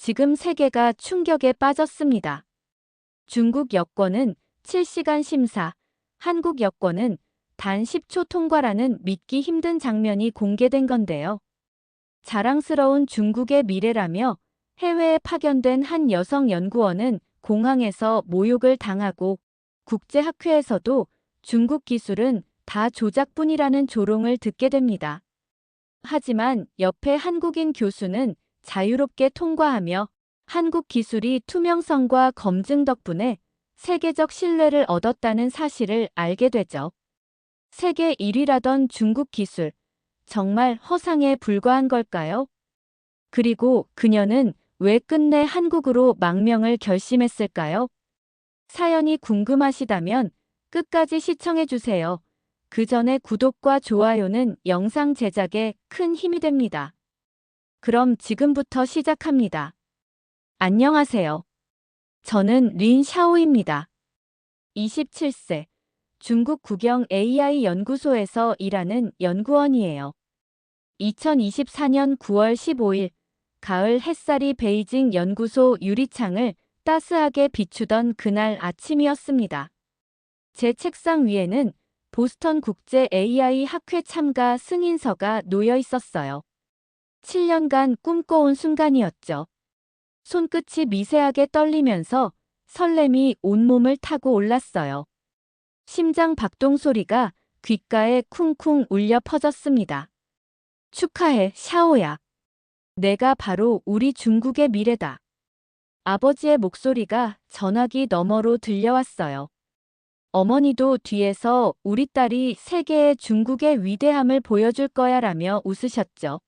지금 세계가 충격에 빠졌습니다. 중국 여권은 7시간 심사, 한국 여권은 단 10초 통과라는 믿기 힘든 장면이 공개된 건데요. 자랑스러운 중국의 미래라며 해외에 파견된 한 여성 연구원은 공항에서 모욕을 당하고 국제학회에서도 중국 기술은 다 조작뿐이라는 조롱을 듣게 됩니다. 하지만 옆에 한국인 교수는 자유롭게 통과하며 한국 기술이 투명성과 검증 덕분에 세계적 신뢰를 얻었다는 사실을 알게 되죠. 세계 1위라던 중국 기술, 정말 허상에 불과한 걸까요? 그리고 그녀는 왜 끝내 한국으로 망명을 결심했을까요? 사연이 궁금하시다면 끝까지 시청해주세요. 그 전에 구독과 좋아요는 영상 제작에 큰 힘이 됩니다. 그럼 지금부터 시작합니다. 안녕하세요. 저는 린 샤오입니다. 27세, 중국 국영 AI 연구소에서 일하는 연구원이에요. 2024년 9월 15일, 가을 햇살이 베이징 연구소 유리창을 따스하게 비추던 그날 아침이었습니다. 제 책상 위에는 보스턴 국제 AI 학회 참가 승인서가 놓여 있었어요. 7년간 꿈꿔온 순간이었죠. 손끝이 미세하게 떨리면서 설렘이 온몸을 타고 올랐어요. 심장 박동 소리가 귓가에 쿵쿵 울려 퍼졌습니다. 축하해, 샤오야. 내가 바로 우리 중국의 미래다. 아버지의 목소리가 전화기 너머로 들려왔어요. 어머니도 뒤에서 우리 딸이 세계의 중국의 위대함을 보여줄 거야라며 웃으셨죠.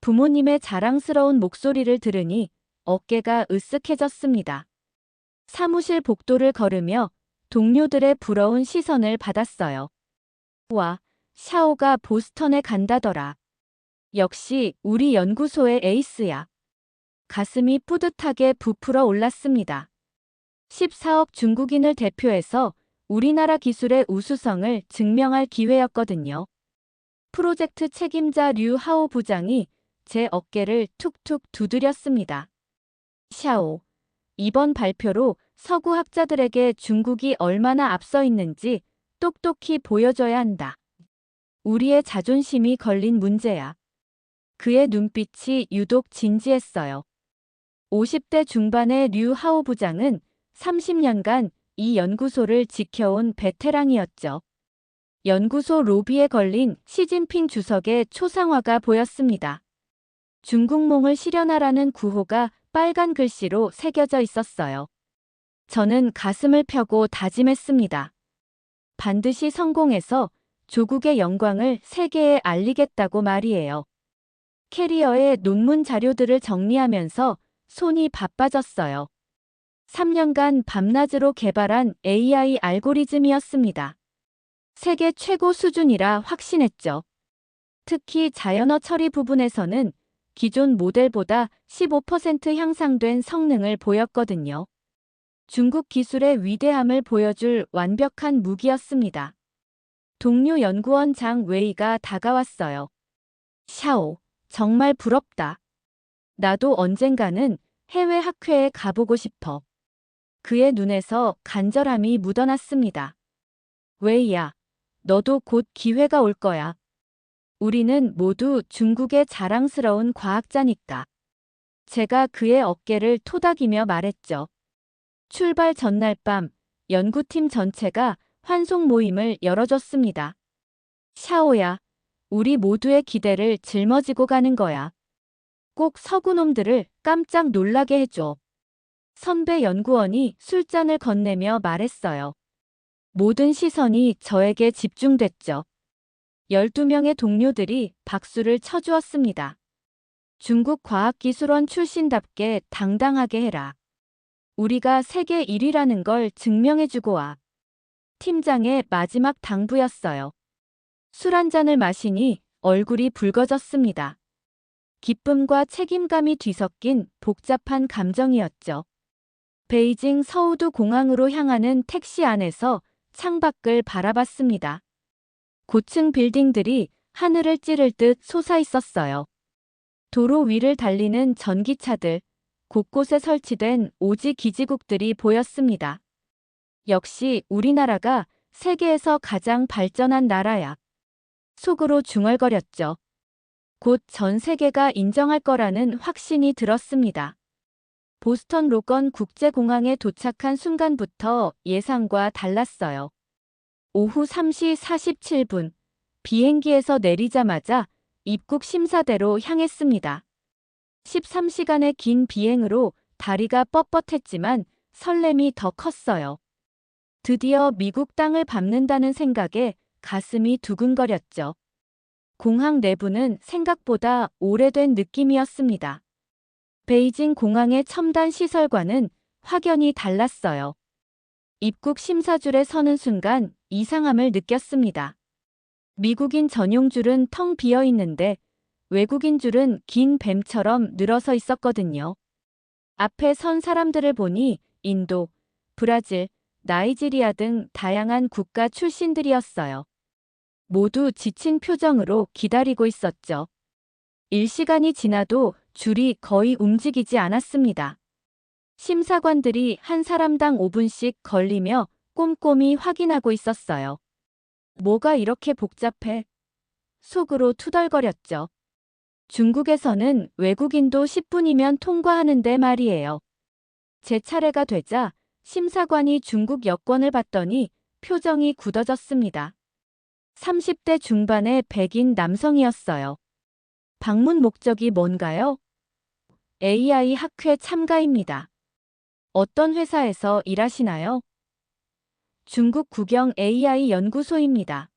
부모님의 자랑스러운 목소리를 들으니 어깨가 으쓱해졌습니다. 사무실 복도를 걸으며 동료들의 부러운 시선을 받았어요. 와, 샤오가 보스턴에 간다더라. 역시 우리 연구소의 에이스야. 가슴이 뿌듯하게 부풀어 올랐습니다. 14억 중국인을 대표해서 우리나라 기술의 우수성을 증명할 기회였거든요. 프로젝트 책임자 류하오 부장이 제 어깨를 툭툭 두드렸습니다. 샤오, 이번 발표로 서구 학자들에게 중국이 얼마나 앞서 있는지 똑똑히 보여줘야 한다. 우리의 자존심이 걸린 문제야. 그의 눈빛이 유독 진지했어요. 50대 중반의 류하오 부장은 30년간 이 연구소를 지켜온 베테랑이었죠. 연구소 로비에 걸린 시진핑 주석의 초상화가 보였습니다. 중국몽을 실현하라는 구호가 빨간 글씨로 새겨져 있었어요. 저는 가슴을 펴고 다짐했습니다. 반드시 성공해서 조국의 영광을 세계에 알리겠다고 말이에요. 캐리어의 논문 자료들을 정리하면서 손이 바빠졌어요. 3년간 밤낮으로 개발한 AI 알고리즘이었습니다. 세계 최고 수준이라 확신했죠. 특히 자연어 처리 부분에서는 기존 모델보다 15% 향상된 성능을 보였거든요. 중국 기술의 위대함을 보여줄 완벽한 무기였습니다. 동료 연구원 장 웨이가 다가왔어요. 샤오, 정말 부럽다. 나도 언젠가는 해외 학회에 가보고 싶어. 그의 눈에서 간절함이 묻어났습니다. 웨이야, 너도 곧 기회가 올 거야. 우리는 모두 중국의 자랑스러운 과학자니까. 제가 그의 어깨를 토닥이며 말했죠. 출발 전날 밤, 연구팀 전체가 환송 모임을 열어줬습니다. 샤오야, 우리 모두의 기대를 짊어지고 가는 거야. 꼭 서구놈들을 깜짝 놀라게 해줘. 선배 연구원이 술잔을 건네며 말했어요. 모든 시선이 저에게 집중됐죠. 12명의 동료들이 박수를 쳐주었습니다. 중국 과학기술원 출신답게 당당하게 해라. 우리가 세계 1위라는 걸 증명해주고 와. 팀장의 마지막 당부였어요. 술 한 잔을 마시니 얼굴이 붉어졌습니다. 기쁨과 책임감이 뒤섞인 복잡한 감정이었죠. 베이징 서우두 공항으로 향하는 택시 안에서 창밖을 바라봤습니다. 고층 빌딩들이 하늘을 찌를 듯 솟아 있었어요. 도로 위를 달리는 전기차들, 곳곳에 설치된 오지 기지국들이 보였습니다. 역시 우리나라가 세계에서 가장 발전한 나라야. 속으로 중얼거렸죠. 곧 전 세계가 인정할 거라는 확신이 들었습니다. 보스턴 로건 국제공항에 도착한 순간부터 예상과 달랐어요. 오후 3시 47분, 비행기에서 내리자마자 입국 심사대로 향했습니다. 13시간의 긴 비행으로 다리가 뻣뻣했지만 설렘이 더 컸어요. 드디어 미국 땅을 밟는다는 생각에 가슴이 두근거렸죠. 공항 내부는 생각보다 오래된 느낌이었습니다. 베이징 공항의 첨단 시설과는 확연히 달랐어요. 입국 심사줄에 서는 순간 이상함을 느꼈습니다. 미국인 전용 줄은 텅 비어 있는데 외국인 줄은 긴 뱀처럼 늘어서 있었거든요. 앞에 선 사람들을 보니 인도, 브라질, 나이지리아 등 다양한 국가 출신들이었어요. 모두 지친 표정으로 기다리고 있었죠. 1시간이 지나도 줄이 거의 움직이지 않았습니다. 심사관들이 한 사람당 5분씩 걸리며 꼼꼼히 확인하고 있었어요. 뭐가 이렇게 복잡해? 속으로 투덜거렸죠. 중국에서는 외국인도 10분이면 통과하는데 말이에요. 제 차례가 되자 심사관이 중국 여권을 봤더니 표정이 굳어졌습니다. 30대 중반의 백인 남성이었어요. 방문 목적이 뭔가요? AI 학회 참가입니다. 어떤 회사에서 일하시나요? 중국 국영 AI 연구소입니다.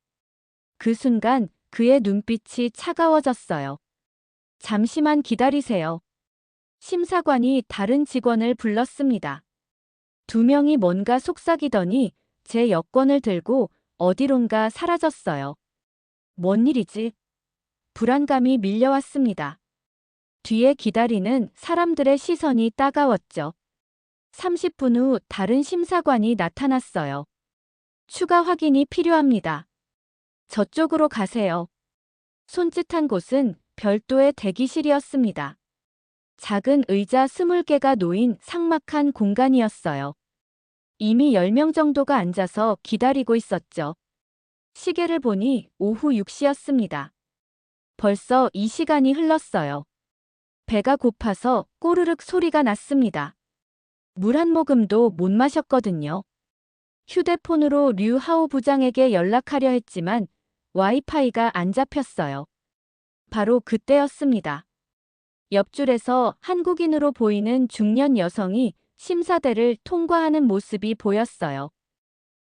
그 순간 그의 눈빛이 차가워졌어요. 잠시만 기다리세요. 심사관이 다른 직원을 불렀습니다. 두 명이 뭔가 속삭이더니 제 여권을 들고 어디론가 사라졌어요. 뭔 일이지? 불안감이 밀려왔습니다. 뒤에 기다리는 사람들의 시선이 따가웠죠. 30분 후 다른 심사관이 나타났어요. 추가 확인이 필요합니다. 저쪽으로 가세요. 손짓한 곳은 별도의 대기실이었습니다. 작은 의자 20개가 놓인 삭막한 공간이었어요. 이미 10명 정도가 앉아서 기다리고 있었죠. 시계를 보니 오후 6시였습니다. 벌써 이 시간이 흘렀어요. 배가 고파서 꼬르륵 소리가 났습니다. 물 한 모금도 못 마셨거든요. 휴대폰으로 류하오 부장에게 연락하려 했지만 와이파이가 안 잡혔어요. 바로 그때였습니다. 옆줄에서 한국인으로 보이는 중년 여성이 심사대를 통과하는 모습이 보였어요.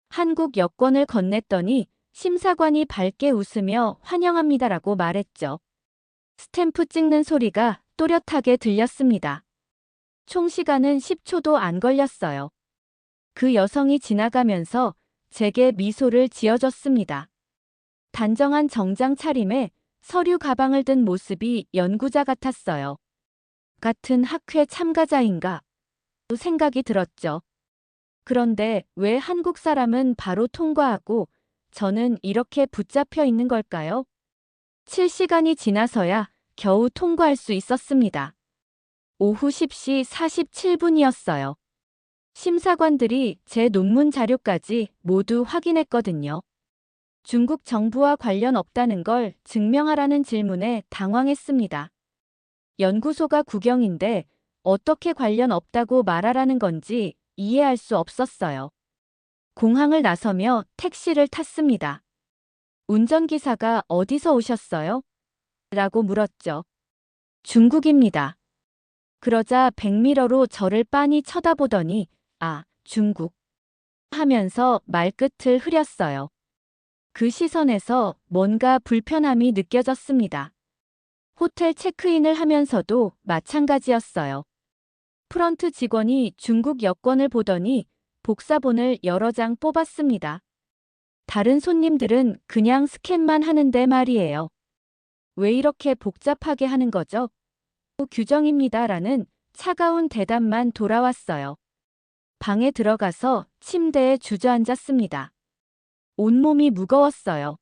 한국 여권을 건넸더니 심사관이 밝게 웃으며 환영합니다라고 말했죠. 스탬프 찍는 소리가 또렷하게 들렸습니다. 총 시간은 10초도 안 걸렸어요. 그 여성이 지나가면서 제게 미소를 지어줬습니다. 단정한 정장 차림에 서류 가방을 든 모습이 연구자 같았어요. 같은 학회 참가자인가? 생각이 들었죠. 그런데 왜 한국 사람은 바로 통과하고 저는 이렇게 붙잡혀 있는 걸까요? 7시간이 지나서야 겨우 통과할 수 있었습니다. 오후 10시 47분이었어요. 심사관들이 제 논문 자료까지 모두 확인했거든요. 중국 정부와 관련 없다는 걸 증명하라는 질문에 당황했습니다. 연구소가 국영인데 어떻게 관련 없다고 말하라는 건지 이해할 수 없었어요. 공항을 나서며 택시를 탔습니다. 운전기사가 어디서 오셨어요? 라고 물었죠. 중국입니다. 그러자 백미러로 저를 빤히 쳐다보더니 아, 중국 하면서 말끝을 흐렸어요. 그 시선에서 뭔가 불편함이 느껴졌습니다. 호텔 체크인을 하면서도 마찬가지였어요. 프런트 직원이 중국 여권을 보더니 복사본을 여러 장 뽑았습니다. 다른 손님들은 그냥 스캔만 하는데 말이에요. 왜 이렇게 복잡하게 하는 거죠? 규정입니다라는 차가운 대답만 돌아왔어요. 방에 들어가서 침대에 주저앉았습니다. 온몸이 무거웠어요.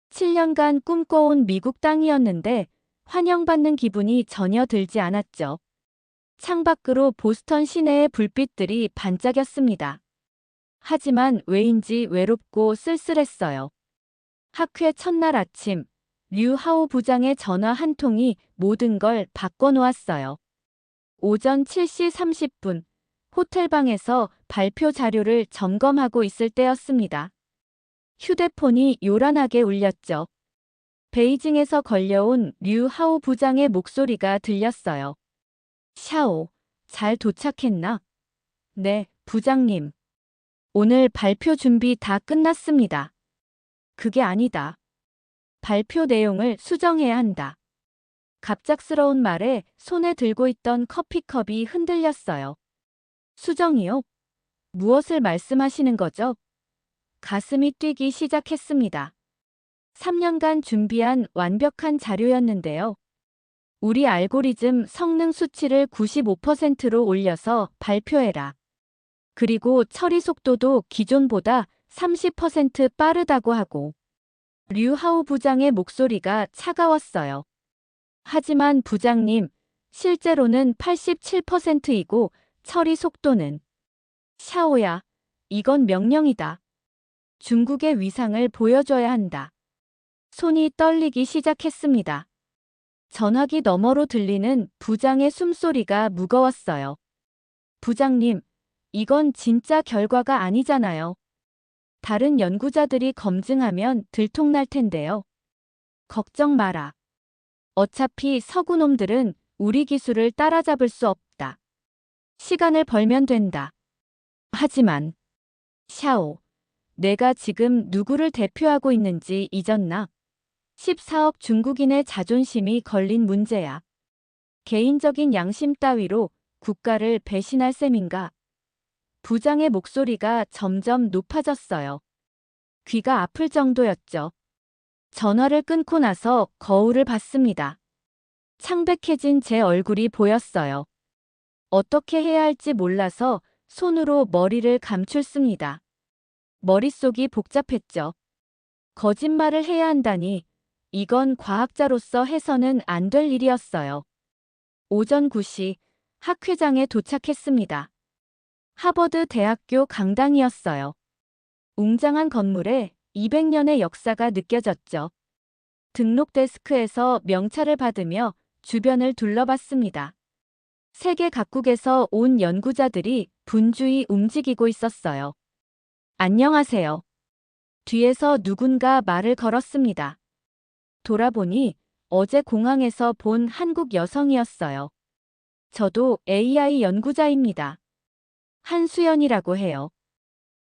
7년간 꿈꿔온 미국 땅이었는데 환영받는 기분이 전혀 들지 않았죠. 창밖으로 보스턴 시내의 불빛들이 반짝였습니다. 하지만 왜인지 외롭고 쓸쓸했어요. 학회 첫날 아침, 류 하오 부장의 전화 한 통이 모든 걸 바꿔놓았어요. 오전 7시 30분, 호텔방에서 발표 자료를 점검하고 있을 때였습니다. 휴대폰이 요란하게 울렸죠. 베이징에서 걸려온 류 하오 부장의 목소리가 들렸어요. 샤오, 잘 도착했나? 네, 부장님. 오늘 발표 준비 다 끝났습니다. 그게 아니다. 발표 내용을 수정해야 한다. 갑작스러운 말에 손에 들고 있던 커피컵이 흔들렸어요. 수정이요? 무엇을 말씀하시는 거죠? 가슴이 뛰기 시작했습니다. 3년간 준비한 완벽한 자료였는데요. 우리 알고리즘 성능 수치를 95%로 올려서 발표해라. 그리고 처리 속도도 기존보다 30% 빠르다고 하고. 류 하오 부장의 목소리가 차가웠어요. 하지만 부장님, 실제로는 87%이고 처리 속도는. 샤오야, 이건 명령이다. 중국의 위상을 보여줘야 한다. 손이 떨리기 시작했습니다. 전화기 너머로 들리는 부장의 숨소리가 무거웠어요. 부장님, 이건 진짜 결과가 아니잖아요. 다른 연구자들이 검증하면 들통날 텐데요. 걱정 마라. 어차피 서구놈들은 우리 기술을 따라잡을 수 없다. 시간을 벌면 된다. 하지만, 샤오, 내가 지금 누구를 대표하고 있는지 잊었나? 14억 중국인의 자존심이 걸린 문제야. 개인적인 양심 따위로 국가를 배신할 셈인가? 부장의 목소리가 점점 높아졌어요. 귀가 아플 정도였죠. 전화를 끊고 나서 거울을 봤습니다. 창백해진 제 얼굴이 보였어요. 어떻게 해야 할지 몰라서 손으로 머리를 감췄습니다. 머릿속이 복잡했죠. 거짓말을 해야 한다니, 이건 과학자로서 해서는 안 될 일이었어요. 오전 9시, 학회장에 도착했습니다. 하버드 대학교 강당이었어요. 웅장한 건물에 200년의 역사가 느껴졌죠. 등록 데스크에서 명찰을 받으며 주변을 둘러봤습니다. 세계 각국에서 온 연구자들이 분주히 움직이고 있었어요. 안녕하세요. 뒤에서 누군가 말을 걸었습니다. 돌아보니 어제 공항에서 본 한국 여성이었어요. 저도 AI 연구자입니다. 한수연이라고 해요.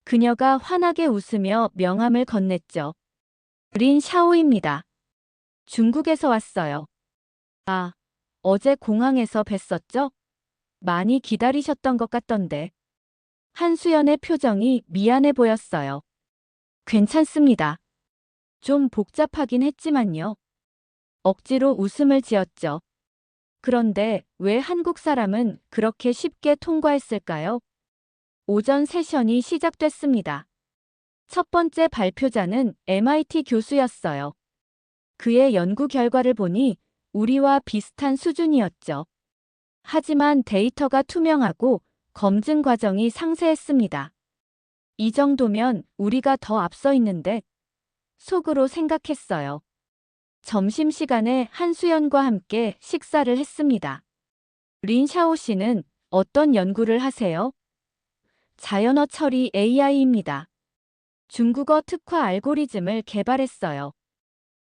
그녀가 환하게 웃으며 명함을 건넸죠. 린 샤오입니다. 중국에서 왔어요. 아, 어제 공항에서 뵀었죠? 많이 기다리셨던 것 같던데. 한수연의 표정이 미안해 보였어요. 괜찮습니다. 좀 복잡하긴 했지만요. 억지로 웃음을 지었죠. 그런데 왜 한국 사람은 그렇게 쉽게 통과했을까요? 오전 세션이 시작됐습니다. 첫 번째 발표자는 MIT 교수였어요. 그의 연구 결과를 보니 우리와 비슷한 수준이었죠. 하지만 데이터가 투명하고 검증 과정이 상세했습니다. 이 정도면 우리가 더 앞서 있는데 속으로 생각했어요. 점심시간에 한수연과 함께 식사를 했습니다. 린 샤오 씨는 어떤 연구를 하세요? 자연어 처리 AI입니다. 중국어 특화 알고리즘을 개발했어요.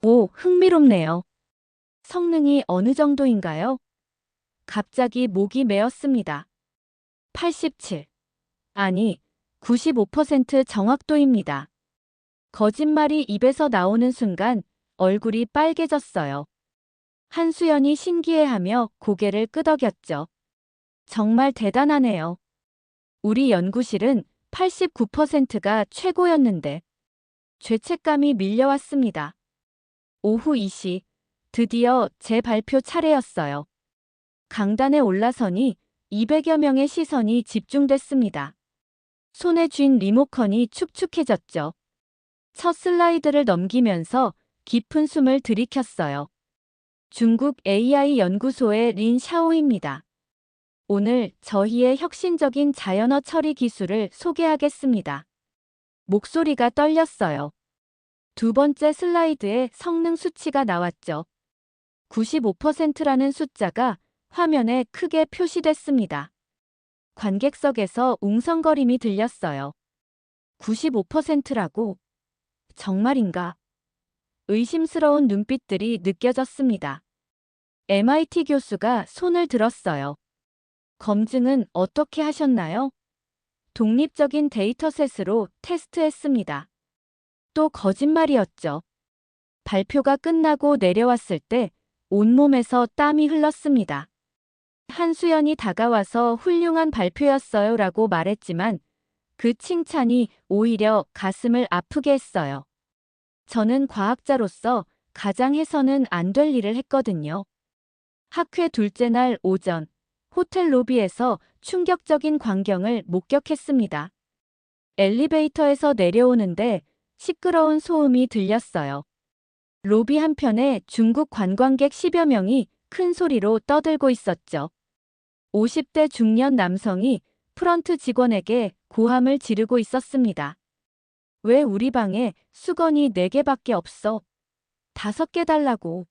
오, 흥미롭네요. 성능이 어느 정도인가요? 갑자기 목이 메었습니다. 87. 아니, 95% 정확도입니다. 거짓말이 입에서 나오는 순간 얼굴이 빨개졌어요. 한수연이 신기해하며 고개를 끄덕였죠. 정말 대단하네요. 우리 연구실은 89%가 최고였는데. 죄책감이 밀려왔습니다. 오후 2시, 드디어 제 발표 차례였어요. 강단에 올라서니 200여 명의 시선이 집중됐습니다. 손에 쥔 리모컨이 축축해졌죠. 첫 슬라이드를 넘기면서 깊은 숨을 들이켰어요. 중국 AI 연구소의 린 샤오입니다. 오늘 저희의 혁신적인 자연어 처리 기술을 소개하겠습니다. 목소리가 떨렸어요. 두 번째 슬라이드에 성능 수치가 나왔죠. 95%라는 숫자가 화면에 크게 표시됐습니다. 관객석에서 웅성거림이 들렸어요. 95%라고? 정말인가? 의심스러운 눈빛들이 느껴졌습니다. MIT 교수가 손을 들었어요. 검증은 어떻게 하셨나요? 독립적인 데이터셋으로 테스트했습니다. 또 거짓말이었죠. 발표가 끝나고 내려왔을 때 온몸에서 땀이 흘렀습니다. 한수연이 다가와서 훌륭한 발표였어요 라고 말했지만 그 칭찬이 오히려 가슴을 아프게 했어요. 저는 과학자로서 가장 해서는 안 될 일을 했거든요. 학회 둘째 날 오전, 호텔 로비에서 충격적인 광경을 목격했습니다. 엘리베이터에서 내려오는데 시끄러운 소음이 들렸어요. 로비 한편에 중국 관광객 10여 명이 큰 소리로 떠들고 있었죠. 50대 중년 남성이 프런트 직원에게 고함을 지르고 있었습니다. 왜 우리 방에 수건이 4개밖에 없어? 5개 달라고.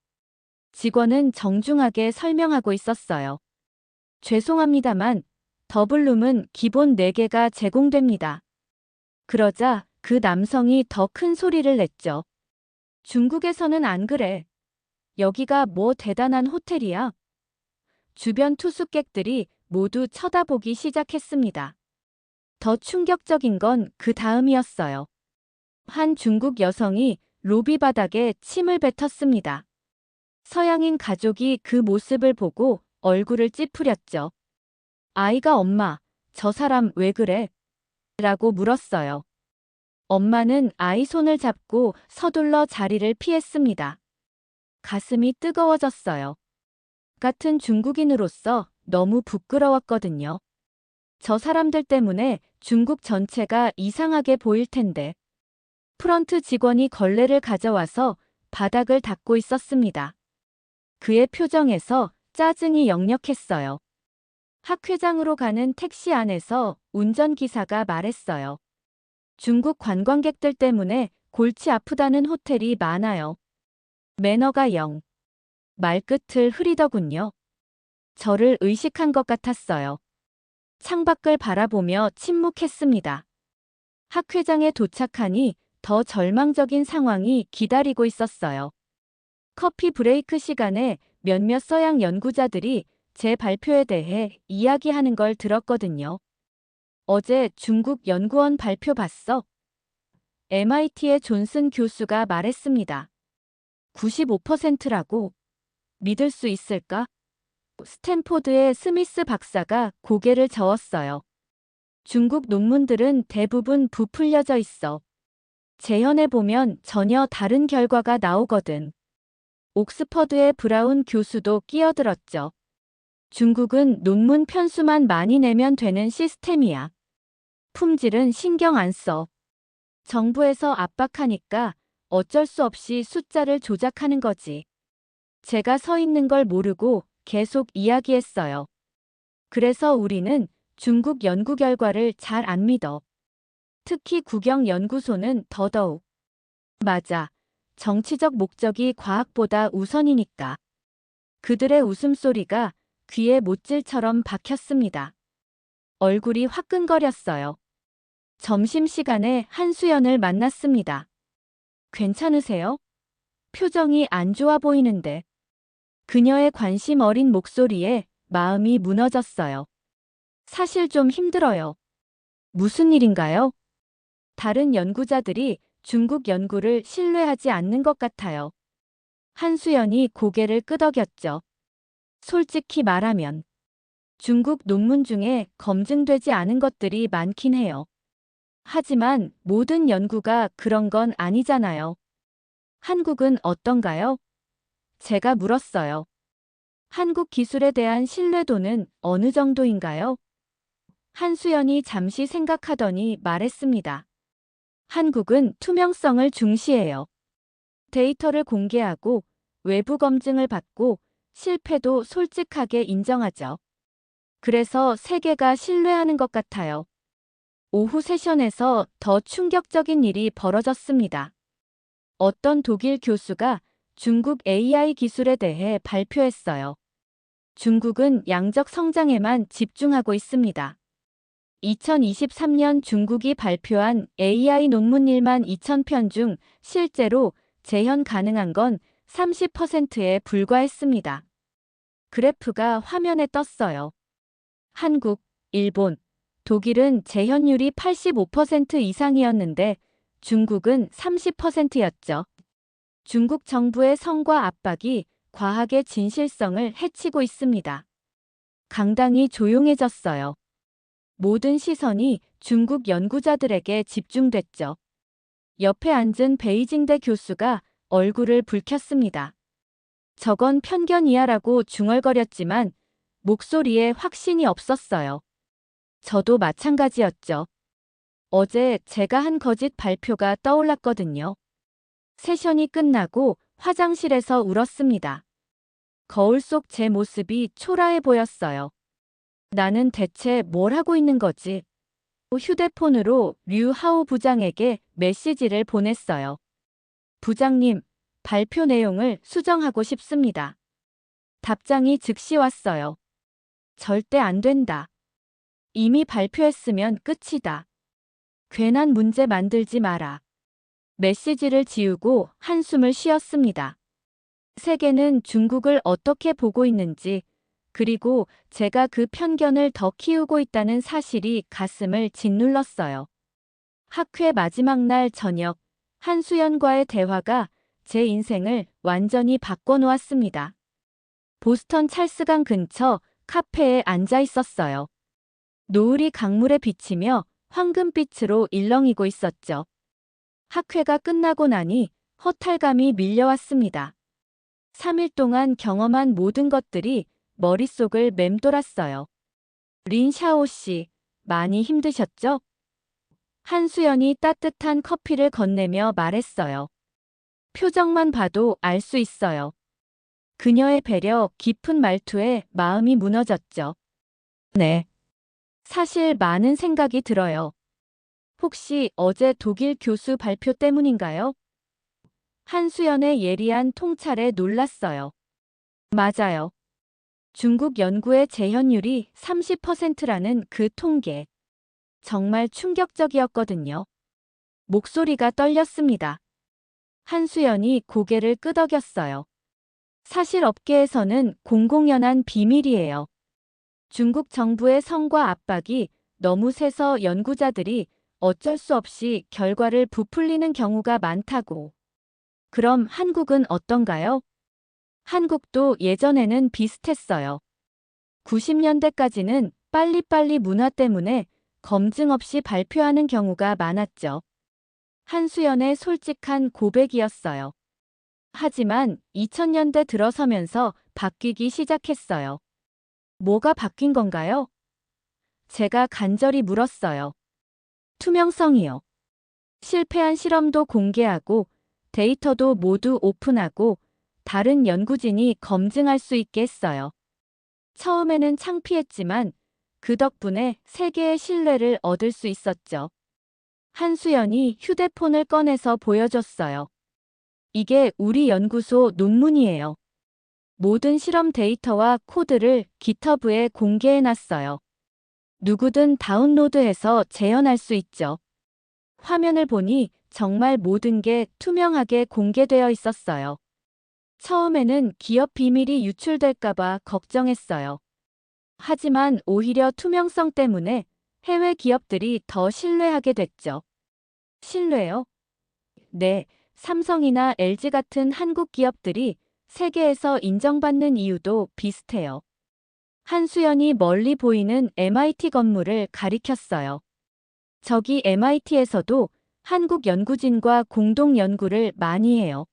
직원은 정중하게 설명하고 있었어요. 죄송합니다만 더블룸은 기본 4개가 제공됩니다. 그러자 그 남성이 더 큰 소리를 냈죠. 중국에서는 안 그래. 여기가 뭐 대단한 호텔이야. 주변 투숙객들이 모두 쳐다보기 시작했습니다. 더 충격적인 건 그 다음이었어요. 한 중국 여성이 로비 바닥에 침을 뱉었습니다. 서양인 가족이 그 모습을 보고 얼굴을 찌푸렸죠. 아이가 엄마, 저 사람 왜 그래? 라고 물었어요. 엄마는 아이 손을 잡고 서둘러 자리를 피했습니다. 가슴이 뜨거워졌어요. 같은 중국인으로서 너무 부끄러웠거든요. 저 사람들 때문에 중국 전체가 이상하게 보일 텐데. 프런트 직원이 걸레를 가져와서 바닥을 닦고 있었습니다. 그의 표정에서 짜증이 역력했어요. 학회장으로 가는 택시 안에서 운전기사가 말했어요. 중국 관광객들 때문에 골치 아프다는 호텔이 많아요. 매너가 0. 말끝을 흐리더군요. 저를 의식한 것 같았어요. 창밖을 바라보며 침묵했습니다. 학회장에 도착하니 더 절망적인 상황이 기다리고 있었어요. 커피 브레이크 시간에 몇몇 서양 연구자들이 제 발표에 대해 이야기하는 걸 들었거든요. 어제 중국 연구원 발표 봤어? MIT의 존슨 교수가 말했습니다. 95%라고? 믿을 수 있을까? 스탠포드의 스미스 박사가 고개를 저었어요. 중국 논문들은 대부분 부풀려져 있어. 재현해보면 전혀 다른 결과가 나오거든. 옥스퍼드의 브라운 교수도 끼어들었죠. 중국은 논문 편수만 많이 내면 되는 시스템이야. 품질은 신경 안 써. 정부에서 압박하니까 어쩔 수 없이 숫자를 조작하는 거지. 제가 서 있는 걸 모르고 계속 이야기했어요. 그래서 우리는 중국 연구 결과를 잘 안 믿어. 특히 국영연구소는 더더욱. 맞아. 정치적 목적이 과학보다 우선이니까. 그들의 웃음소리가 귀에 못질처럼 박혔습니다. 얼굴이 화끈거렸어요. 점심시간에 한수연을 만났습니다. 괜찮으세요? 표정이 안 좋아 보이는데. 그녀의 관심 어린 목소리에 마음이 무너졌어요. 사실 좀 힘들어요. 무슨 일인가요? 다른 연구자들이 중국 연구를 신뢰하지 않는 것 같아요. 한수연이 고개를 끄덕였죠. 솔직히 말하면 중국 논문 중에 검증되지 않은 것들이 많긴 해요. 하지만 모든 연구가 그런 건 아니잖아요. 한국은 어떤가요? 제가 물었어요. 한국 기술에 대한 신뢰도는 어느 정도인가요? 한수연이 잠시 생각하더니 말했습니다. 한국은 투명성을 중시해요. 데이터를 공개하고 외부 검증을 받고 실패도 솔직하게 인정하죠. 그래서 세계가 신뢰하는 것 같아요. 오후 세션에서 더 충격적인 일이 벌어졌습니다. 어떤 독일 교수가 중국 AI 기술에 대해 발표했어요. 중국은 양적 성장에만 집중하고 있습니다. 2023년 중국이 발표한 AI 논문 1만 2천 편 중 실제로 재현 가능한 건 30%에 불과했습니다. 그래프가 화면에 떴어요. 한국, 일본, 독일은 재현율이 85% 이상이었는데 중국은 30%였죠. 중국 정부의 성과 압박이 과학의 진실성을 해치고 있습니다. 강당이 조용해졌어요. 모든 시선이 중국 연구자들에게 집중됐죠. 옆에 앉은 베이징대 교수가 얼굴을 붉혔습니다. 저건 편견이야라고 중얼거렸지만 목소리에 확신이 없었어요. 저도 마찬가지였죠. 어제 제가 한 거짓 발표가 떠올랐거든요. 세션이 끝나고 화장실에서 울었습니다. 거울 속 제 모습이 초라해 보였어요. 나는 대체 뭘 하고 있는 거지? 휴대폰으로 류하오 부장에게 메시지를 보냈어요. 부장님, 발표 내용을 수정하고 싶습니다. 답장이 즉시 왔어요. 절대 안 된다. 이미 발표했으면 끝이다. 괜한 문제 만들지 마라. 메시지를 지우고 한숨을 쉬었습니다. 세계는 중국을 어떻게 보고 있는지, 그리고 제가 그 편견을 더 키우고 있다는 사실이 가슴을 짓눌렀어요. 학회 마지막 날 저녁, 한수연과의 대화가 제 인생을 완전히 바꿔놓았습니다. 보스턴 찰스강 근처 카페에 앉아 있었어요. 노을이 강물에 비치며 황금빛으로 일렁이고 있었죠. 학회가 끝나고 나니 허탈감이 밀려왔습니다. 3일 동안 경험한 모든 것들이 머릿속을 맴돌았어요. 린샤오 씨, 많이 힘드셨죠? 한수연이 따뜻한 커피를 건네며 말했어요. 표정만 봐도 알 수 있어요. 그녀의 배려 깊은 말투에 마음이 무너졌죠. 네. 사실 많은 생각이 들어요. 혹시 어제 독일 교수 발표 때문인가요? 한수연의 예리한 통찰에 놀랐어요. 맞아요. 중국 연구의 재현율이 30%라는 그 통계. 정말 충격적이었거든요. 목소리가 떨렸습니다. 한수연이 고개를 끄덕였어요. 사실 업계에서는 공공연한 비밀이에요. 중국 정부의 성과 압박이 너무 세서 연구자들이 어쩔 수 없이 결과를 부풀리는 경우가 많다고. 그럼 한국은 어떤가요? 한국도 예전에는 비슷했어요. 90년대까지는 빨리빨리 문화 때문에 검증 없이 발표하는 경우가 많았죠. 한수연의 솔직한 고백이었어요. 하지만 2000년대 들어서면서 바뀌기 시작했어요. 뭐가 바뀐 건가요? 제가 간절히 물었어요. 투명성이요. 실패한 실험도 공개하고 데이터도 모두 오픈하고 다른 연구진이 검증할 수 있게 했어요. 처음에는 창피했지만 그 덕분에 세계의 신뢰를 얻을 수 있었죠. 한수연이 휴대폰을 꺼내서 보여줬어요. 이게 우리 연구소 논문이에요. 모든 실험 데이터와 코드를 GitHub에 공개해놨어요. 누구든 다운로드해서 재현할 수 있죠. 화면을 보니 정말 모든 게 투명하게 공개되어 있었어요. 처음에는 기업 비밀이 유출될까봐 걱정했어요. 하지만 오히려 투명성 때문에 해외 기업들이 더 신뢰하게 됐죠. 신뢰요? 네, 삼성이나 LG 같은 한국 기업들이 세계에서 인정받는 이유도 비슷해요. 한수연이 멀리 보이는 MIT 건물을 가리켰어요. 저기 MIT에서도 한국 연구진과 공동 연구를 많이 해요.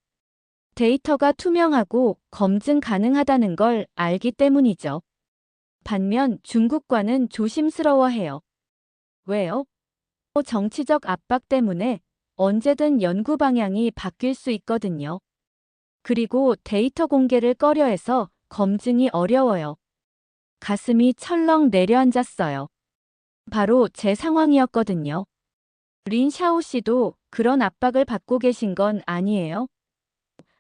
데이터가 투명하고 검증 가능하다는 걸 알기 때문이죠. 반면 중국과는 조심스러워해요. 왜요? 정치적 압박 때문에 언제든 연구 방향이 바뀔 수 있거든요. 그리고 데이터 공개를 꺼려해서 검증이 어려워요. 가슴이 철렁 내려앉았어요. 바로 제 상황이었거든요. 린 샤오 씨도 그런 압박을 받고 계신 건 아니에요?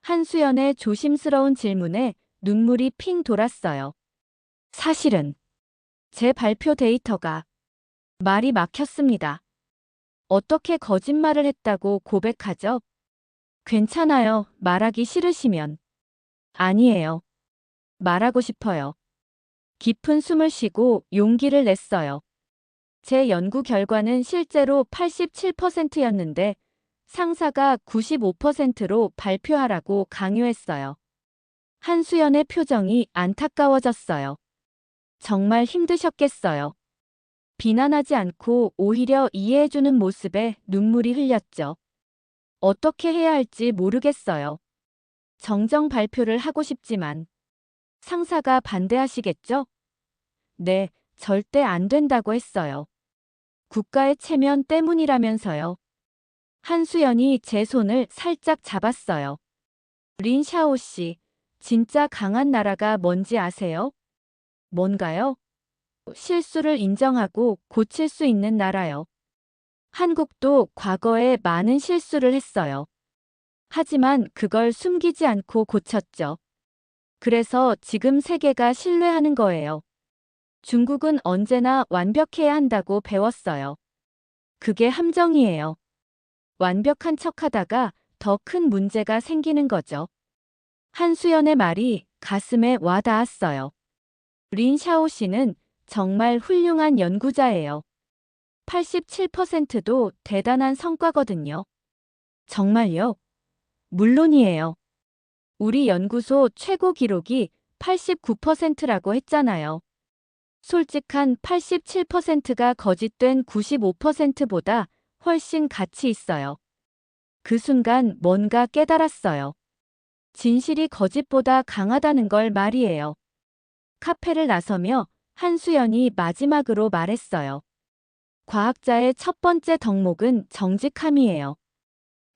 한수연의 조심스러운 질문에 눈물이 핑 돌았어요. 사실은 제 발표 데이터가 말이 막혔습니다. 어떻게 거짓말을 했다고 고백하죠? 괜찮아요. 말하기 싫으시면. 아니에요. 말하고 싶어요. 깊은 숨을 쉬고 용기를 냈어요. 제 연구 결과는 실제로 87%였는데 상사가 95%로 발표하라고 강요했어요. 한수연의 표정이 안타까워졌어요. 정말 힘드셨겠어요. 비난하지 않고 오히려 이해해주는 모습에 눈물이 흘렸죠. 어떻게 해야 할지 모르겠어요. 정정 발표를 하고 싶지만 상사가 반대하시겠죠? 네, 절대 안 된다고 했어요. 국가의 체면 때문이라면서요. 한수연이 제 손을 살짝 잡았어요. 린 샤오 씨, 진짜 강한 나라가 뭔지 아세요? 뭔가요? 실수를 인정하고 고칠 수 있는 나라요. 한국도 과거에 많은 실수를 했어요. 하지만 그걸 숨기지 않고 고쳤죠. 그래서 지금 세계가 신뢰하는 거예요. 중국은 언제나 완벽해야 한다고 배웠어요. 그게 함정이에요. 완벽한 척하다가 더 큰 문제가 생기는 거죠. 한수연의 말이 가슴에 와 닿았어요. 린 샤오 씨는 정말 훌륭한 연구자예요. 87%도 대단한 성과거든요. 정말요? 물론이에요. 우리 연구소 최고 기록이 89%라고 했잖아요. 솔직한 87%가 거짓된 95%보다 훨씬 가치 있어요. 그 순간 뭔가 깨달았어요. 진실이 거짓보다 강하다는 걸 말이에요. 카페를 나서며 한수연이 마지막으로 말했어요. 과학자의 첫 번째 덕목은 정직함이에요.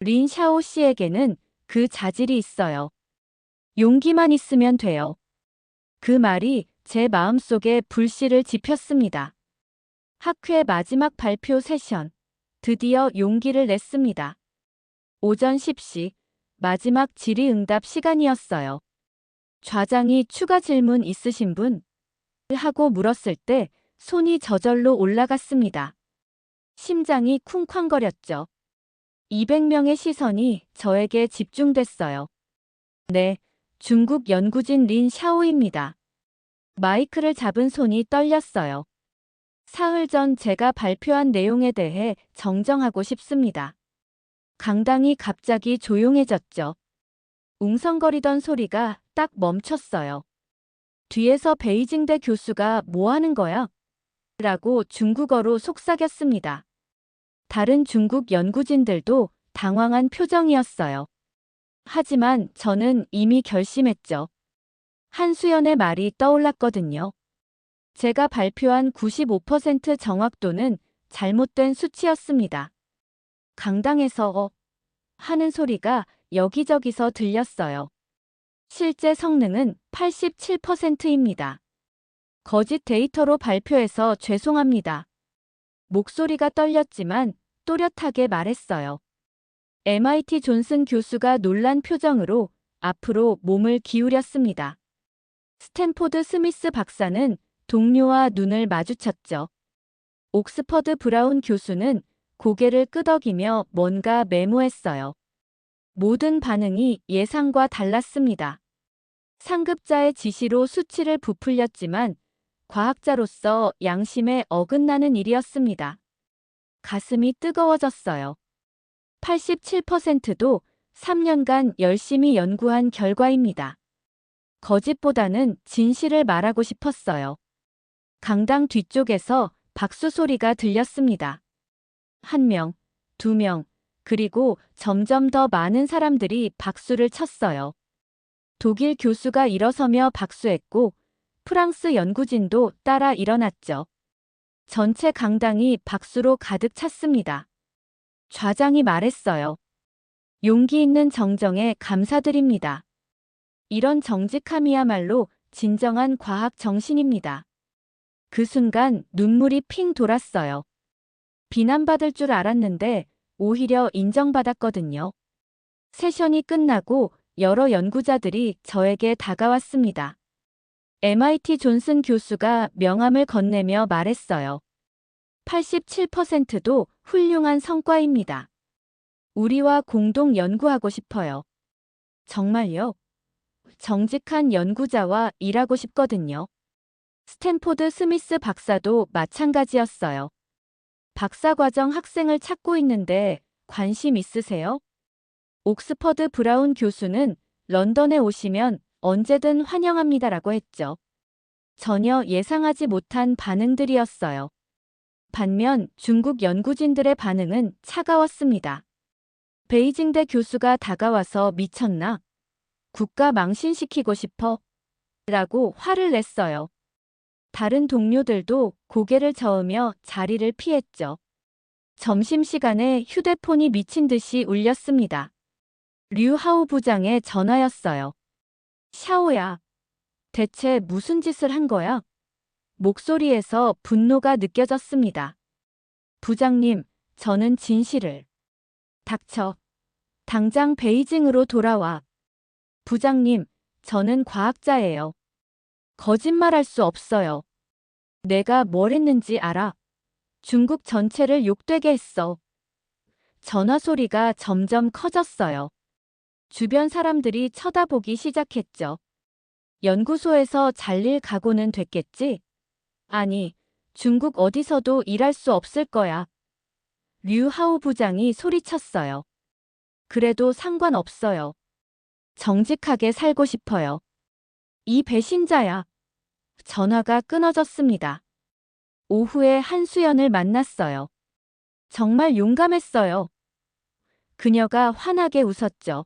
린 샤오 씨에게는 그 자질이 있어요. 용기만 있으면 돼요. 그 말이 제 마음속에 불씨를 지폈습니다. 학회 마지막 발표 세션. 드디어 용기를 냈습니다. 오전 10시 마지막 질의응답 시간이었어요. 좌장이 추가 질문 있으신 분? 하고 물었을 때 손이 저절로 올라갔습니다. 심장이 쿵쾅거렸죠. 200명의 시선이 저에게 집중됐어요. 네, 중국 연구진 린 샤오입니다. 마이크를 잡은 손이 떨렸어요. 사흘 전 제가 발표한 내용에 대해 정정하고 싶습니다. 강당이 갑자기 조용해졌죠. 웅성거리던 소리가 딱 멈췄어요. 뒤에서 베이징대 교수가 뭐 하는 거야? 라고 중국어로 속삭였습니다. 다른 중국 연구진들도 당황한 표정이었어요. 하지만 저는 이미 결심했죠. 한수연의 말이 떠올랐거든요. 제가 발표한 95% 정확도는 잘못된 수치였습니다. 강당에서 하는 소리가 여기저기서 들렸어요. 실제 성능은 87%입니다. 거짓 데이터로 발표해서 죄송합니다. 목소리가 떨렸지만 또렷하게 말했어요. MIT 존슨 교수가 놀란 표정으로 앞으로 몸을 기울였습니다. 스탠포드 스미스 박사는 동료와 눈을 마주쳤죠. 옥스퍼드 브라운 교수는 고개를 끄덕이며 뭔가 메모했어요. 모든 반응이 예상과 달랐습니다. 상급자의 지시로 수치를 부풀렸지만 과학자로서 양심에 어긋나는 일이었습니다. 가슴이 뜨거워졌어요. 87%도 3년간 열심히 연구한 결과입니다. 거짓보다는 진실을 말하고 싶었어요. 강당 뒤쪽에서 박수 소리가 들렸습니다. 1명, 2명, 그리고 점점 더 많은 사람들이 박수를 쳤어요. 독일 교수가 일어서며 박수했고 프랑스 연구진도 따라 일어났죠. 전체 강당이 박수로 가득 찼습니다. 좌장이 말했어요. 용기 있는 정정에 감사드립니다. 이런 정직함이야말로 진정한 과학 정신입니다. 그 순간 눈물이 핑 돌았어요. 비난받을 줄 알았는데 오히려 인정받았거든요. 세션이 끝나고 여러 연구자들이 저에게 다가왔습니다. MIT 존슨 교수가 명함을 건네며 말했어요. 87%도 훌륭한 성과입니다. 우리와 공동 연구하고 싶어요. 정말요? 정직한 연구자와 일하고 싶거든요. 스탠포드 스미스 박사도 마찬가지였어요. 박사과정 학생을 찾고 있는데 관심 있으세요? 옥스퍼드 브라운 교수는 런던에 오시면 언제든 환영합니다라고 했죠. 전혀 예상하지 못한 반응들이었어요. 반면 중국 연구진들의 반응은 차가웠습니다. 베이징대 교수가 다가와서 미쳤나? 국가 망신시키고 싶어? 라고 화를 냈어요. 다른 동료들도 고개를 저으며 자리를 피했죠. 점심시간에 휴대폰이 미친 듯이 울렸습니다. 류하오 부장의 전화였어요. 샤오야, 대체 무슨 짓을 한 거야? 목소리에서 분노가 느껴졌습니다. 부장님, 저는 진실을. 닥쳐. 당장 베이징으로 돌아와. 부장님, 저는 과학자예요. 거짓말할 수 없어요. 내가 뭘 했는지 알아. 중국 전체를 욕되게 했어. 전화 소리가 점점 커졌어요. 주변 사람들이 쳐다보기 시작했죠. 연구소에서 잘릴 각오는 됐겠지? 아니, 중국 어디서도 일할 수 없을 거야. 류하오 부장이 소리쳤어요. 그래도 상관없어요. 정직하게 살고 싶어요. 이 배신자야. 전화가 끊어졌습니다. 오후에 한수연을 만났어요. 정말 용감했어요. 그녀가 환하게 웃었죠.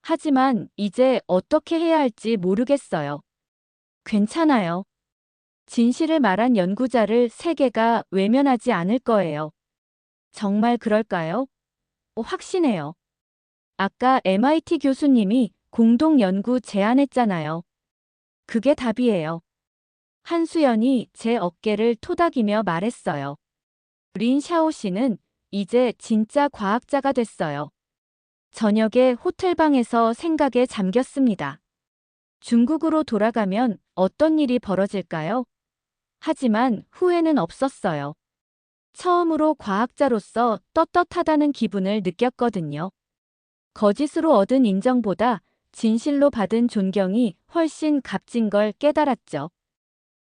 하지만 이제 어떻게 해야 할지 모르겠어요. 괜찮아요. 진실을 말한 연구자를 세계가 외면하지 않을 거예요. 정말 그럴까요? 확신해요. 아까 MIT 교수님이 공동 연구 제안했잖아요. 그게 답이에요. 한수연이 제 어깨를 토닥이며 말했어요. 린 샤오 씨는 이제 진짜 과학자가 됐어요. 저녁에 호텔방에서 생각에 잠겼습니다. 중국으로 돌아가면 어떤 일이 벌어질까요? 하지만 후회는 없었어요. 처음으로 과학자로서 떳떳하다는 기분을 느꼈거든요. 거짓으로 얻은 인정보다 진실로 받은 존경이 훨씬 값진 걸 깨달았죠.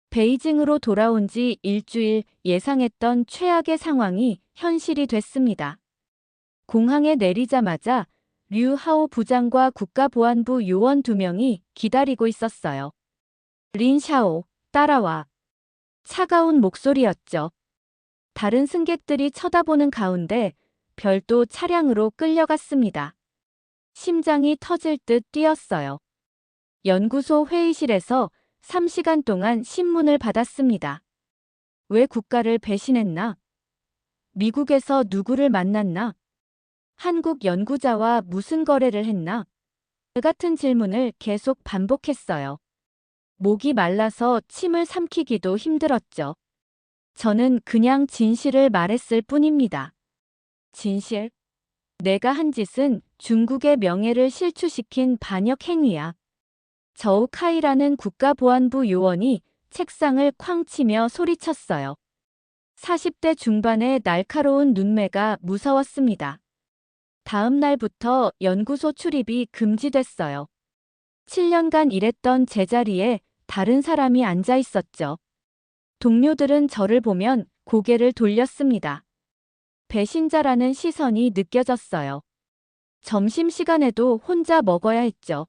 베이징으로 돌아온 지 일주일 예상했던 최악의 상황이 현실이 됐습니다. 공항에 내리자마자 류하오 부장과 국가보안부 요원 2명이 기다리고 있었어요. 린샤오, 따라와. 차가운 목소리였죠. 다른 승객들이 쳐다보는 가운데 별도 차량으로 끌려갔습니다. 심장이 터질 듯 뛰었어요. 연구소 회의실에서 3시간 동안 신문을 받았습니다. 왜 국가를 배신했나? 미국에서 누구를 만났나? 한국 연구자와 무슨 거래를 했나? 그 같은 질문을 계속 반복했어요. 목이 말라서 침을 삼키기도 힘들었죠. 저는 그냥 진실을 말했을 뿐입니다. 진실? 내가 한 짓은 중국의 명예를 실추시킨 반역 행위야. 저우 카이라는 국가보안부 요원이 책상을 쾅 치며 소리쳤어요. 40대 중반의 날카로운 눈매가 무서웠습니다. 다음 날부터 연구소 출입이 금지됐어요. 7년간 일했던 제자리에 다른 사람이 앉아 있었죠. 동료들은 저를 보면 고개를 돌렸습니다. 배신자라는 시선이 느껴졌어요. 점심시간에도 혼자 먹어야 했죠.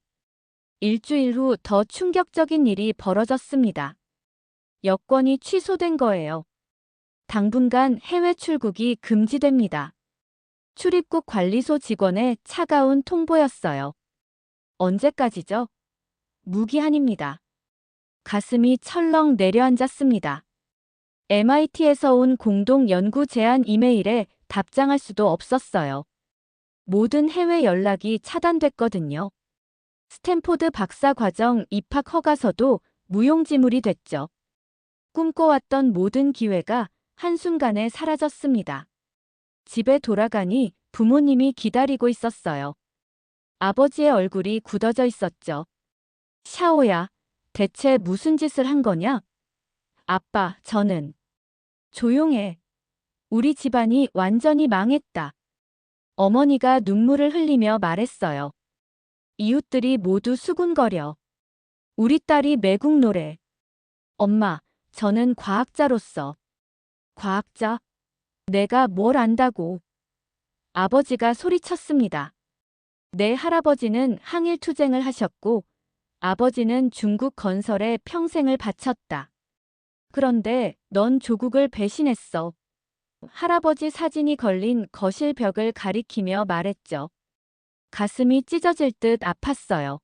일주일 후 더 충격적인 일이 벌어졌습니다. 여권이 취소된 거예요. 당분간 해외 출국이 금지됩니다. 출입국 관리소 직원의 차가운 통보였어요. 언제까지죠? 무기한입니다. 가슴이 철렁 내려앉았습니다. MIT에서 온 공동 연구 제안 이메일에 답장할 수도 없었어요. 모든 해외 연락이 차단됐거든요. 스탠포드 박사과정 입학 허가서도 무용지물이 됐죠. 꿈꿔왔던 모든 기회가 한순간에 사라졌습니다. 집에 돌아가니 부모님이 기다리고 있었어요. 아버지의 얼굴이 굳어져 있었죠. 샤오야, 대체 무슨 짓을 한 거냐? 아빠, 저는. 조용해. 우리 집안이 완전히 망했다. 어머니가 눈물을 흘리며 말했어요. 이웃들이 모두 수군거려. 우리 딸이 매국 노래. 엄마, 저는 과학자로서. 과학자? 내가 뭘 안다고. 아버지가 소리쳤습니다. 내 할아버지는 항일투쟁을 하셨고 아버지는 중국 건설에 평생을 바쳤다. 그런데 넌 조국을 배신했어. 할아버지 사진이 걸린 거실 벽을 가리키며 말했죠. 가슴이 찢어질 듯 아팠어요.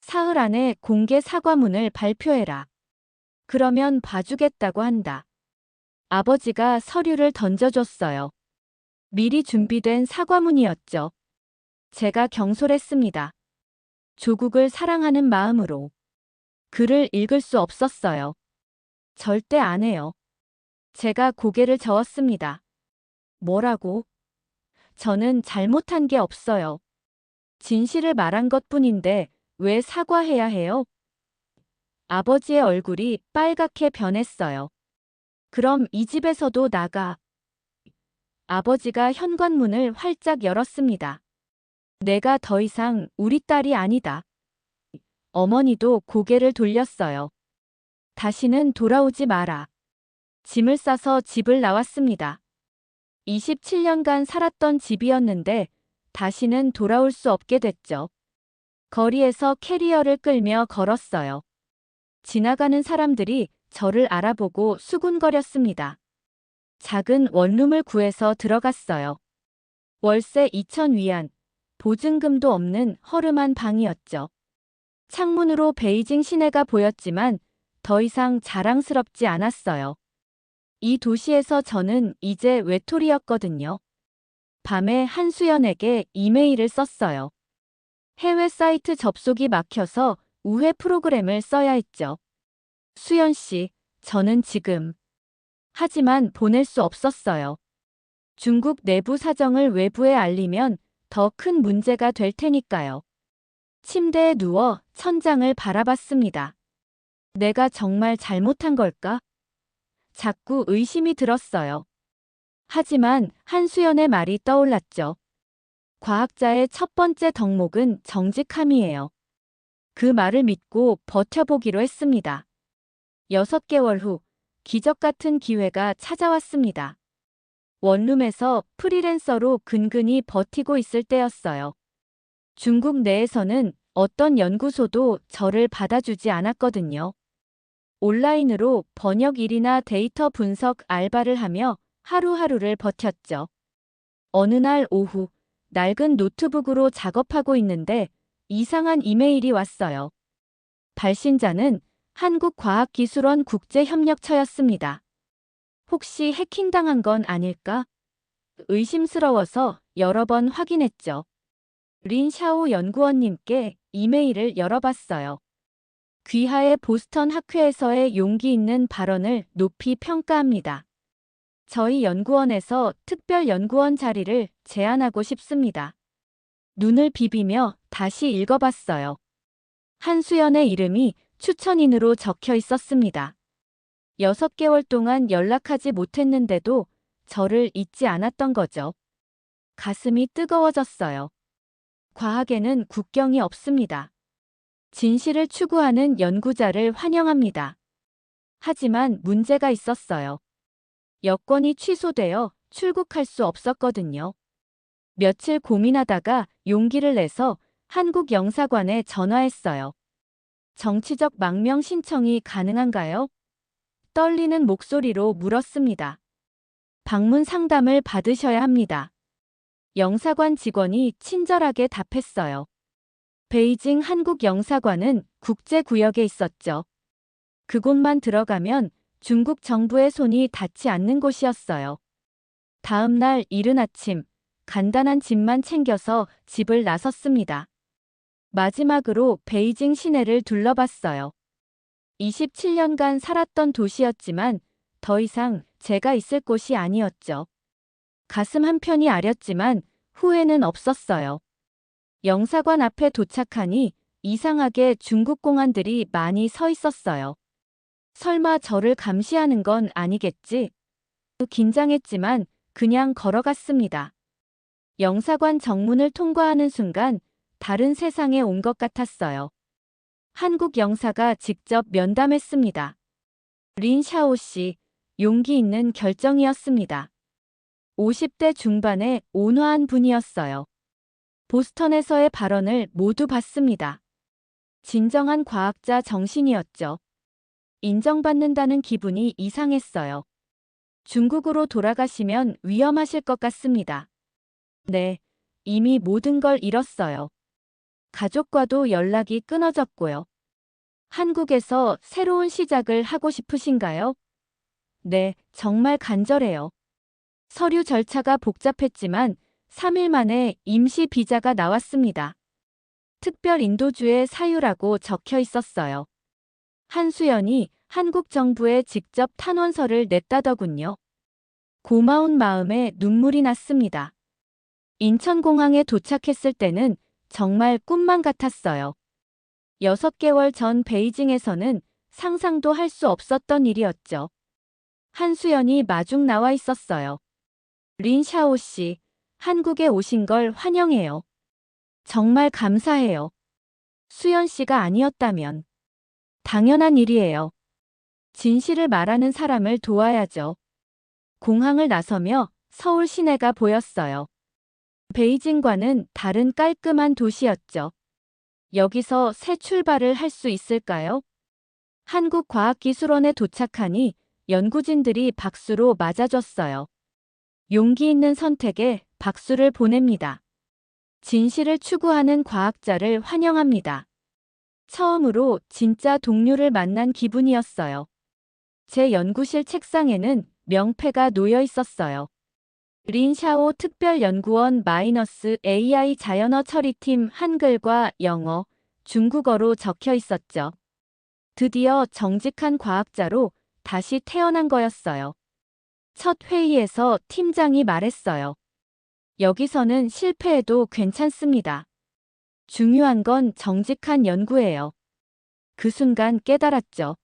사흘 안에 공개 사과문을 발표해라. 그러면 봐주겠다고 한다. 아버지가 서류를 던져줬어요. 미리 준비된 사과문이었죠. 제가 경솔했습니다. 조국을 사랑하는 마음으로. 글을 읽을 수 없었어요. 절대 안 해요. 제가 고개를 저었습니다. 뭐라고? 저는 잘못한 게 없어요. 진실을 말한 것뿐인데 왜 사과해야 해요? 아버지의 얼굴이 빨갛게 변했어요. 그럼 이 집에서도 나가. 아버지가 현관문을 활짝 열었습니다. 내가 더 이상 우리 딸이 아니다. 어머니도 고개를 돌렸어요. 다시는 돌아오지 마라. 짐을 싸서 집을 나왔습니다. 27년간 살았던 집이었는데 다시는 돌아올 수 없게 됐죠. 거리에서 캐리어를 끌며 걸었어요. 지나가는 사람들이 저를 알아보고 수군거렸습니다. 작은 원룸을 구해서 들어갔어요. 월세 2,000위안, 보증금도 없는 허름한 방이었죠. 창문으로 베이징 시내가 보였지만 더 이상 자랑스럽지 않았어요. 이 도시에서 저는 이제 외톨이였거든요. 밤에 한수연에게 이메일을 썼어요. 해외 사이트 접속이 막혀서 우회 프로그램을 써야 했죠. 수연 씨, 저는 지금. 하지만 보낼 수 없었어요. 중국 내부 사정을 외부에 알리면 더 큰 문제가 될 테니까요. 침대에 누워 천장을 바라봤습니다. 내가 정말 잘못한 걸까? 자꾸 의심이 들었어요. 하지만 한수연의 말이 떠올랐죠. 과학자의 첫 번째 덕목은 정직함이에요. 그 말을 믿고 버텨보기로 했습니다. 6개월 후 기적 같은 기회가 찾아왔습니다. 원룸에서 프리랜서로 근근히 버티고 있을 때였어요. 중국 내에서는 어떤 연구소도 저를 받아주지 않았거든요. 온라인으로 번역 일이나 데이터 분석 알바를 하며 하루하루를 버텼죠. 어느 날 오후 낡은 노트북으로 작업하고 있는데 이상한 이메일이 왔어요. 발신자는 한국과학기술원 국제협력처였습니다. 혹시 해킹당한 건 아닐까? 의심스러워서 여러 번 확인했죠. 린샤오 연구원님께 이메일을 열어봤어요. 귀하의 보스턴 학회에서의 용기 있는 발언을 높이 평가합니다. 저희 연구원에서 특별 연구원 자리를 제안하고 싶습니다. 눈을 비비며 다시 읽어봤어요. 한수연의 이름이 추천인으로 적혀 있었습니다. 6개월 동안 연락하지 못했는데도 저를 잊지 않았던 거죠. 가슴이 뜨거워졌어요. 과학에는 국경이 없습니다. 진실을 추구하는 연구자를 환영합니다. 하지만 문제가 있었어요. 여권이 취소되어 출국할 수 없었거든요. 며칠 고민하다가 용기를 내서 한국 영사관에 전화했어요. 정치적 망명 신청이 가능한가요? 떨리는 목소리로 물었습니다. 방문 상담을 받으셔야 합니다. 영사관 직원이 친절하게 답했어요. 베이징 한국 영사관은 국제구역에 있었죠. 그곳만 들어가면 중국 정부의 손이 닿지 않는 곳이었어요. 다음 날 이른 아침, 간단한 짐만 챙겨서 집을 나섰습니다. 마지막으로 베이징 시내를 둘러봤어요. 27년간 살았던 도시였지만 더 이상 제가 있을 곳이 아니었죠. 가슴 한편이 아렸지만 후회는 없었어요. 영사관 앞에 도착하니 이상하게 중국 공안들이 많이 서 있었어요. 설마 저를 감시하는 건 아니겠지? 긴장했지만 그냥 걸어갔습니다. 영사관 정문을 통과하는 순간 다른 세상에 온 것 같았어요. 한국 영사가 직접 면담했습니다. 린 샤오 씨, 용기 있는 결정이었습니다. 50대 중반의 온화한 분이었어요. 보스턴에서의 발언을 모두 봤습니다. 진정한 과학자 정신이었죠. 인정받는다는 기분이 이상했어요. 중국으로 돌아가시면 위험하실 것 같습니다. 네, 이미 모든 걸 잃었어요. 가족과도 연락이 끊어졌고요. 한국에서 새로운 시작을 하고 싶으신가요? 네, 정말 간절해요. 서류 절차가 복잡했지만 3일 만에 임시 비자가 나왔습니다. 특별 인도주의 사유라고 적혀 있었어요. 한수연이 한국 정부에 직접 탄원서를 냈다더군요. 고마운 마음에 눈물이 났습니다. 인천공항에 도착했을 때는 정말 꿈만 같았어요. 6개월 전 베이징에서는 상상도 할 수 없었던 일이었죠. 한수연이 마중 나와 있었어요. 린 샤오 씨, 한국에 오신 걸 환영해요. 정말 감사해요. 수연 씨가 아니었다면 당연한 일이에요. 진실을 말하는 사람을 도와야죠. 공항을 나서며 서울 시내가 보였어요. 베이징과는 다른 깔끔한 도시였죠. 여기서 새 출발을 할 수 있을까요? 한국과학기술원에 도착하니 연구진들이 박수로 맞아줬어요. 용기 있는 선택에 박수를 보냅니다. 진실을 추구하는 과학자를 환영합니다. 처음으로 진짜 동료를 만난 기분이었어요. 제 연구실 책상에는 명패가 놓여 있었어요. 린샤오 특별연구원 -AI 자연어 처리팀 한글과 영어, 중국어로 적혀 있었죠. 드디어 정직한 과학자로 다시 태어난 거였어요. 첫 회의에서 팀장이 말했어요. 여기서는 실패해도 괜찮습니다. 중요한 건 정직한 연구예요. 그 순간 깨달았죠.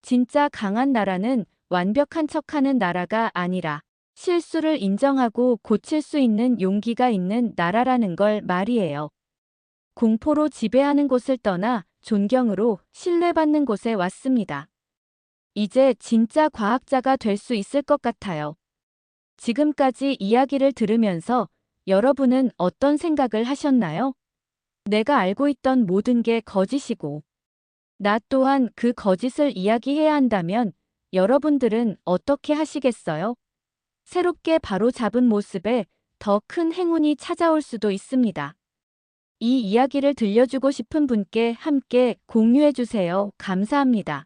진짜 강한 나라는 완벽한 척하는 나라가 아니라 실수를 인정하고 고칠 수 있는 용기가 있는 나라라는 걸 말이에요. 공포로 지배하는 곳을 떠나 존경으로 신뢰받는 곳에 왔습니다. 이제 진짜 과학자가 될 수 있을 것 같아요. 지금까지 이야기를 들으면서 여러분은 어떤 생각을 하셨나요? 내가 알고 있던 모든 게 거짓이고 나 또한 그 거짓을 이야기해야 한다면 여러분들은 어떻게 하시겠어요? 새롭게 바로잡은 모습에 더 큰 행운이 찾아올 수도 있습니다. 이 이야기를 들려주고 싶은 분께 함께 공유해주세요. 감사합니다.